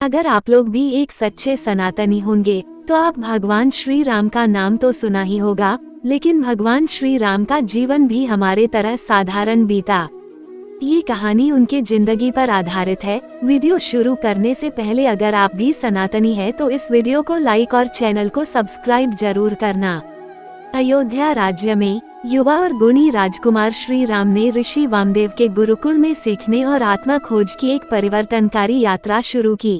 अगर आप लोग भी एक सच्चे सनातनी होंगे तो आप भगवान श्री राम का नाम तो सुना ही होगा, लेकिन भगवान श्री राम का जीवन भी हमारे तरह साधारण बीता। ये कहानी उनके जिंदगी पर आधारित है। वीडियो शुरू करने से पहले अगर आप भी सनातनी हैं तो इस वीडियो को लाइक और चैनल को सब्सक्राइब जरूर करना। अयोध्या राज्य में युवा और गुणी राजकुमार श्री राम ने ऋषि वामदेव के गुरुकुल में सीखने और आत्मा खोज की एक परिवर्तनकारी यात्रा शुरू की।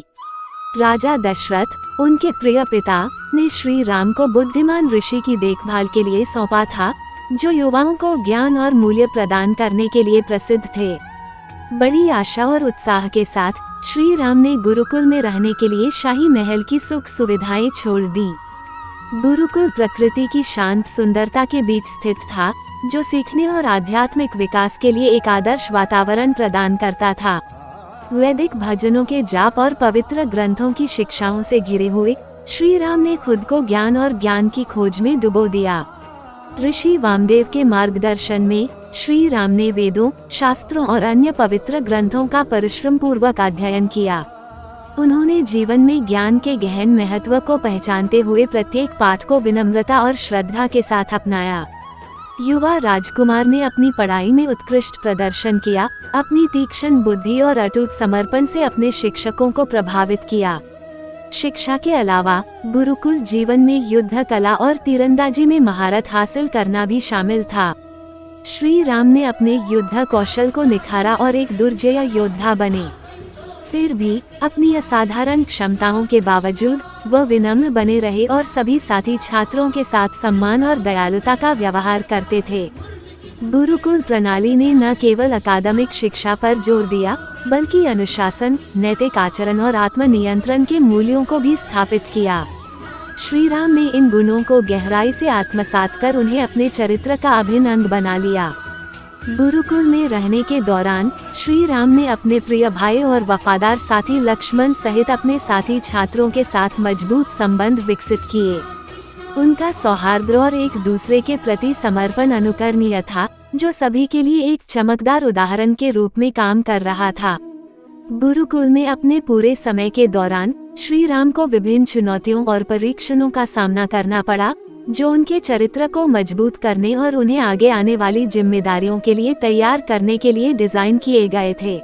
राजा दशरथ, उनके प्रिय पिता, ने श्री राम को बुद्धिमान ऋषि की देखभाल के लिए सौंपा था, जो युवाओं को ज्ञान और मूल्य प्रदान करने के लिए प्रसिद्ध थे। बड़ी आशा और उत्साह के साथ श्री राम ने गुरुकुल में रहने के लिए शाही महल की सुख सुविधाएं छोड़ दी। गुरुकुल प्रकृति की शांत सुंदरता के बीच स्थित था, जो सीखने और आध्यात्मिक विकास के लिए एक आदर्श वातावरण प्रदान करता था। वैदिक भजनों के जाप और पवित्र ग्रंथों की शिक्षाओं से घिरे हुए श्री राम ने खुद को ज्ञान और ज्ञान की खोज में डुबो दिया। ऋषि वामदेव के मार्गदर्शन में श्री राम ने वेदों, शास्त्रों और अन्य पवित्र ग्रंथों का परिश्रम पूर्वक अध्ययन किया। उन्होंने जीवन में ज्ञान के गहन महत्व को पहचानते हुए प्रत्येक पाठ को विनम्रता और श्रद्धा के साथ अपनाया। युवा राजकुमार ने अपनी पढ़ाई में उत्कृष्ट प्रदर्शन किया, अपनी तीक्ष्ण बुद्धि और अटूट समर्पण से अपने शिक्षकों को प्रभावित किया। शिक्षा के अलावा गुरुकुल जीवन में युद्ध कला और तीरंदाजी में महारत हासिल करना भी शामिल था। श्री राम ने अपने युद्ध कौशल को निखारा और एक दुर्जय योद्धा बने। फिर भी अपनी असाधारण क्षमताओं के बावजूद वह विनम्र बने रहे और सभी साथी छात्रों के साथ सम्मान और दयालुता का व्यवहार करते थे। गुरुकुल प्रणाली ने न केवल अकादमिक शिक्षा पर जोर दिया, बल्कि अनुशासन, नैतिक आचरण और आत्मनियंत्रण के मूल्यों को भी स्थापित किया। श्री राम ने इन गुणों को गहराई से आत्मसात कर उन्हें अपने चरित्र का अभिन्न अंग बना लिया। गुरुकुल में रहने के दौरान श्री राम ने अपने प्रिय भाई और वफादार साथी लक्ष्मण सहित अपने साथी छात्रों के साथ मजबूत संबंध विकसित किए। उनका सौहार्द और एक दूसरे के प्रति समर्पण अनुकरणीय था, जो सभी के लिए एक चमकदार उदाहरण के रूप में काम कर रहा था। गुरुकुल में अपने पूरे समय के दौरान श्री राम को विभिन्न चुनौतियों और परीक्षणों का सामना करना पड़ा, जो उनके चरित्र को मजबूत करने और उन्हें आगे आने वाली जिम्मेदारियों के लिए तैयार करने के लिए डिजाइन किए गए थे।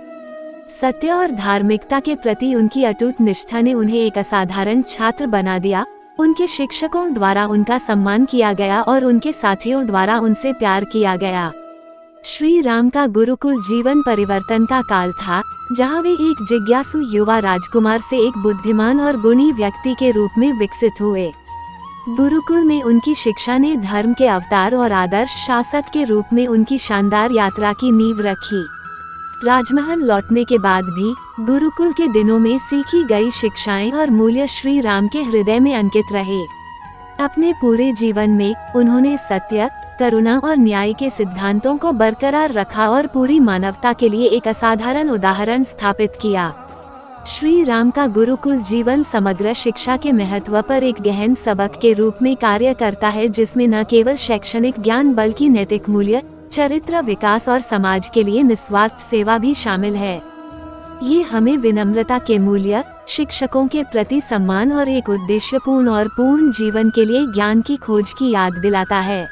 सत्य और धार्मिकता के प्रति उनकी अटूट निष्ठा ने उन्हें एक असाधारण छात्र बना दिया। उनके शिक्षकों द्वारा उनका सम्मान किया गया और उनके साथियों द्वारा उनसे प्यार किया गया। श्री राम का गुरुकुल जीवन परिवर्तन का काल था, जहां वे एक जिज्ञासु युवा राजकुमार से एक बुद्धिमान और गुणी व्यक्ति के रूप में विकसित हुए। गुरुकुल में उनकी शिक्षा ने धर्म के अवतार और आदर्श शासक के रूप में उनकी शानदार यात्रा की नींव रखी। राजमहल लौटने के बाद भी गुरुकुल के दिनों में सीखी गई शिक्षाएं और मूल्य श्री राम के हृदय में अंकित रहे। अपने पूरे जीवन में उन्होंने सत्य, करुणा और न्याय के सिद्धांतों को बरकरार रखा और पूरी मानवता के लिए एक असाधारण उदाहरण स्थापित किया। श्री राम का गुरुकुल जीवन समग्र शिक्षा के महत्व पर एक गहन सबक के रूप में कार्य करता है, जिसमें न केवल शैक्षणिक ज्ञान बल्कि नैतिक मूल्य, चरित्र विकास और समाज के लिए निस्वार्थ सेवा भी शामिल है। ये हमें विनम्रता के मूल्य, शिक्षकों के प्रति सम्मान और एक उद्देश्यपूर्ण और पूर्ण जीवन के लिए ज्ञान की खोज की याद दिलाता है।